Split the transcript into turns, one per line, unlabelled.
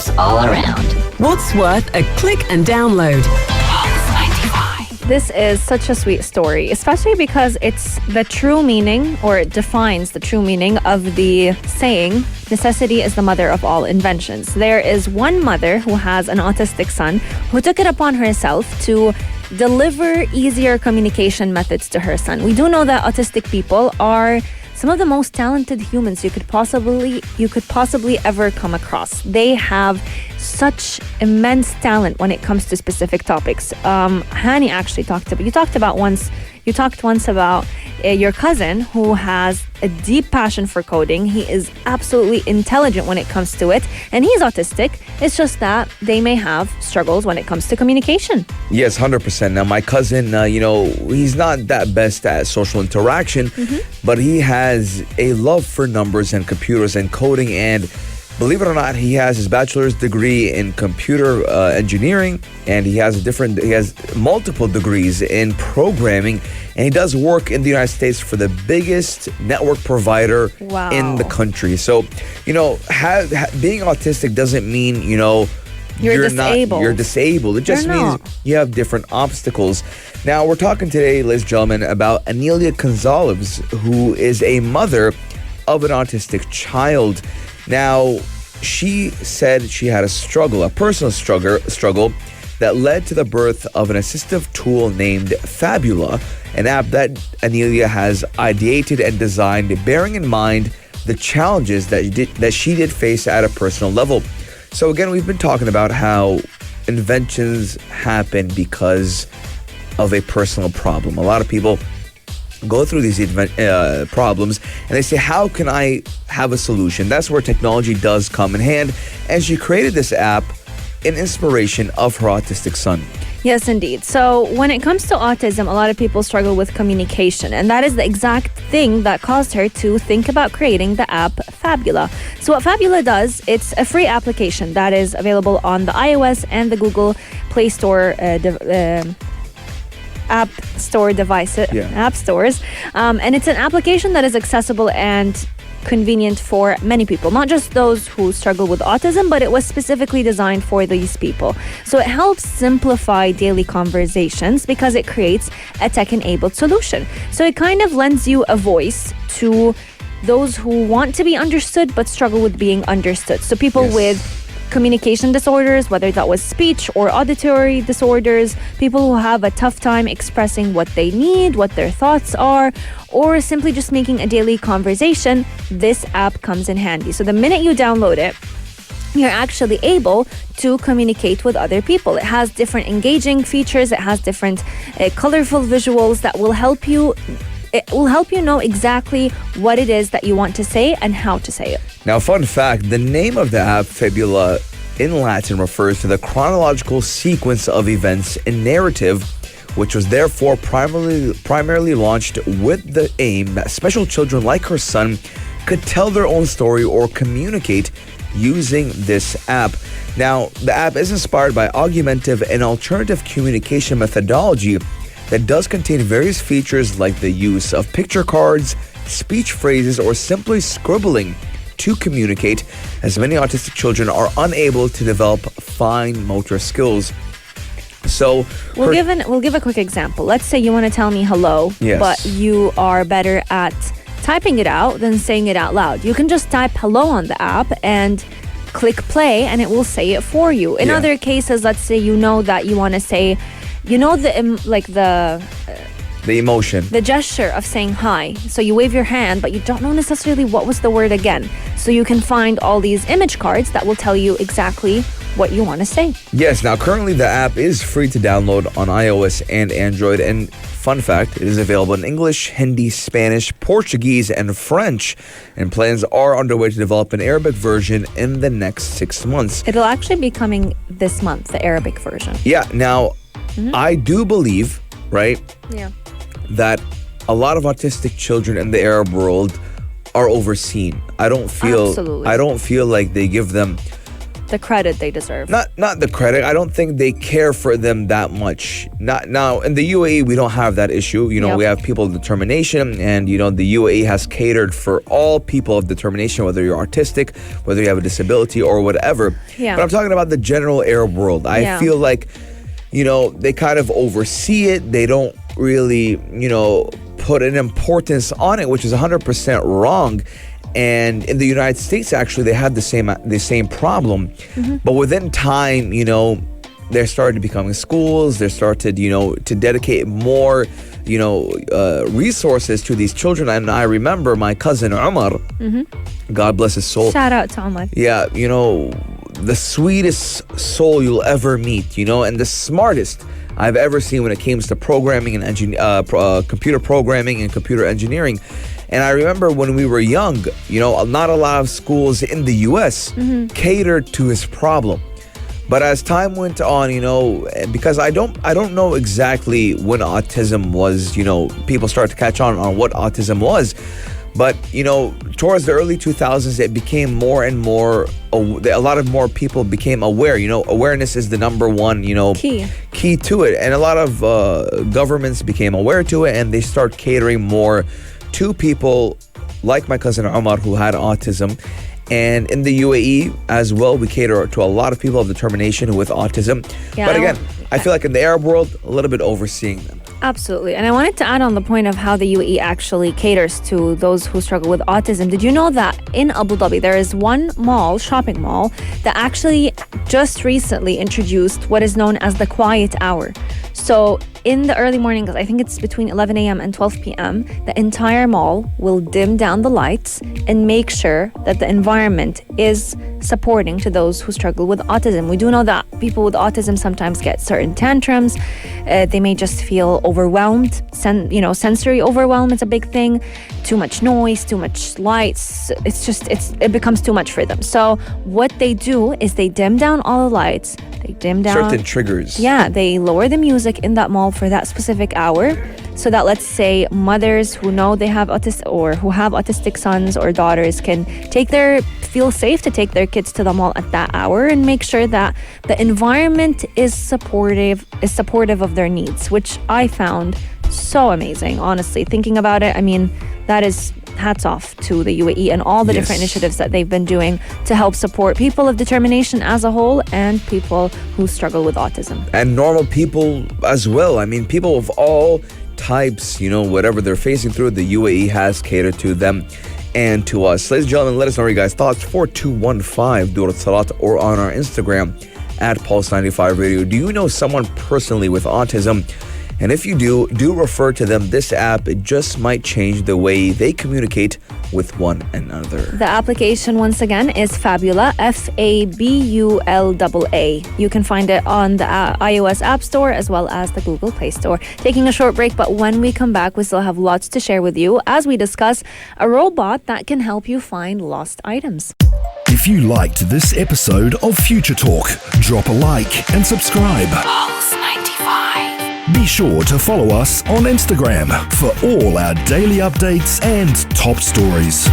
tips all around.
What's worth a click and download?
This is such a sweet story, especially because it's the true meaning, or it defines the true meaning of the saying, necessity is the mother of all inventions. There is one mother who has an autistic son who took it upon herself to deliver easier communication methods to her son. We do know that autistic people are some of the most talented humans you could possibly ever come across. They have such immense talent when it comes to specific topics. Hani actually talked once about your cousin who has a deep passion for coding. He is absolutely intelligent when it comes to it, and he's autistic. It's just that they may have struggles when it comes to communication.
Yes, 100%. Now, my cousin, he's not that best at social interaction, but he has a love for numbers and computers and coding, and believe it or not, he has his bachelor's degree in computer engineering, and he has multiple degrees in programming, and he does work in the United States for the biggest network provider in the country. So, being autistic doesn't mean, you're disabled. It just means you have different obstacles. Now, we're talking today, ladies and gentlemen, about Anelia Gonzalez, who is a mother of an autistic child. Now, she said she had a personal struggle that led to the birth of an assistive tool named Fabula, an app that Anelia has ideated and designed, bearing in mind the challenges that she did face at a personal level. So again, we've been talking about how inventions happen because of a personal problem. A lot of people go through these problems and they say, how can I have a solution? That's where technology does come in hand. And she created this app in inspiration of her autistic son.
Yes, indeed. So when it comes to autism, a lot of people struggle with communication, and that is the exact thing that caused her to think about creating the app Fabula. So what Fabula does, it's a free application that is available on the iOS and the Google Play Store app stores, and it's an application that is accessible and convenient for many people, not just those who struggle with autism, but it was specifically designed for these people. So it helps simplify daily conversations because it creates a tech-enabled solution. So it kind of lends you a voice to those who want to be understood but struggle with being understood. So people with communication disorders, whether that was speech or auditory disorders, people who have a tough time expressing what they need, what their thoughts are, or simply just making a daily conversation, this app comes in handy. So the minute you download it, you're actually able to communicate with other people. It has different engaging features. It has different colorful visuals that will help you. It will help you know exactly what it is that you want to say and how to say it.
Now, fun fact, the name of the app, Fabula, in Latin refers to the chronological sequence of events in narrative, which was therefore primarily launched with the aim that special children like her son could tell their own story or communicate using this app. Now, the app is inspired by augmentative and alternative communication methodology that does contain various features like the use of picture cards, speech phrases, or simply scribbling to communicate, as many autistic children are unable to develop fine motor skills. So
we'll give a quick example. Let's say you want to tell me hello, but you are better at typing it out than saying it out loud. You can just type hello on the app and click play and it will say it for you. In other cases, let's say you know that you want to say,
the emotion,
the gesture of saying hi. So you wave your hand, but you don't know necessarily what was the word again. So you can find all these image cards that will tell you exactly what you want to say.
Yes, now currently the app is free to download on iOS and Android. And fun fact, it is available in English, Hindi, Spanish, Portuguese, and French. And plans are underway to develop an Arabic version in the next 6 months.
It'll actually be coming this month, the Arabic version.
Yeah, now I do believe, that a lot of autistic children in the Arab world are overseen. I don't feel like they give them
the credit they deserve.
Not the credit. I don't think they care for them that much. Not now in the UAE, we don't have that issue.
Yep.
We have people of determination, and the UAE has catered for all people of determination, whether you're artistic, whether you have a disability or whatever.
Yeah.
But I'm talking about the general Arab world. I feel like, they kind of oversee it. They don't really, put an importance on it, which is 100% wrong. And in the United States, actually, they had the same problem.
Mm-hmm.
But within time, they started becoming schools. They started, to dedicate more, resources to these children. And I remember my cousin Umar, God bless his soul.
Shout out to Umar.
Yeah, the sweetest soul you'll ever meet, and the smartest I've ever seen when it comes to programming and computer programming and computer engineering. And I remember when we were young, not a lot of schools in the U.S. catered to his problem. But as time went on, because I don't know exactly when autism was, people started to catch on what autism was. But, towards the early 2000s, it became more and more, a lot of more people became aware. Awareness is the number one, key to it. And a lot of governments became aware to it, and they start catering more to people like my cousin Omar, who had autism. And in the UAE as well, we cater to a lot of people of determination with autism.
Yeah,
but again, I feel like in the Arab world, a little bit overseeing them.
Absolutely. And I wanted to add on the point of how the UAE actually caters to those who struggle with autism. Did you know that in Abu Dhabi, there is one shopping mall, that actually just recently introduced what is known as the quiet hour? So in the early morning, I think it's between 11 a.m. and 12 p.m., the entire mall will dim down the lights and make sure that the environment is supporting to those who struggle with autism. We do know that people with autism sometimes get certain tantrums. They may just feel overwhelmed. Sensory overwhelm is a big thing. Too much noise, too much lights. It becomes too much for them. So what they do is they dim down all the lights. They dim down
certain triggers.
Yeah, they lower the music in that mall for that specific hour, so that, let's say, mothers who know they have who have autistic sons or daughters can feel safe to take their kids to the mall at that hour and make sure that the environment is supportive of their needs, which I found so amazing. Honestly, thinking about it, I mean, that is hats off to the UAE and all the different initiatives that they've been doing to help support people of determination as a whole and people who struggle with autism.
And normal people as well. I mean, people of all types, whatever they're facing through, the UAE has catered to them and to us. Ladies and gentlemen, let us know your guys' thoughts. 4215 Durat Salat, or on our Instagram at Pulse95 Radio. Do you know someone personally with autism? And if you do refer to them. This app, it just might change the way they communicate with one another.
The application, once again, is Fabula, Fabulla. You can find it on the iOS App Store as well as the Google Play Store. Taking a short break, but when we come back, we still have lots to share with you as we discuss a robot that can help you find lost items.
If you liked this episode of Future Talk, drop a like and subscribe.
Pulse 95.
Be sure to follow us on Instagram for all our daily updates and top stories.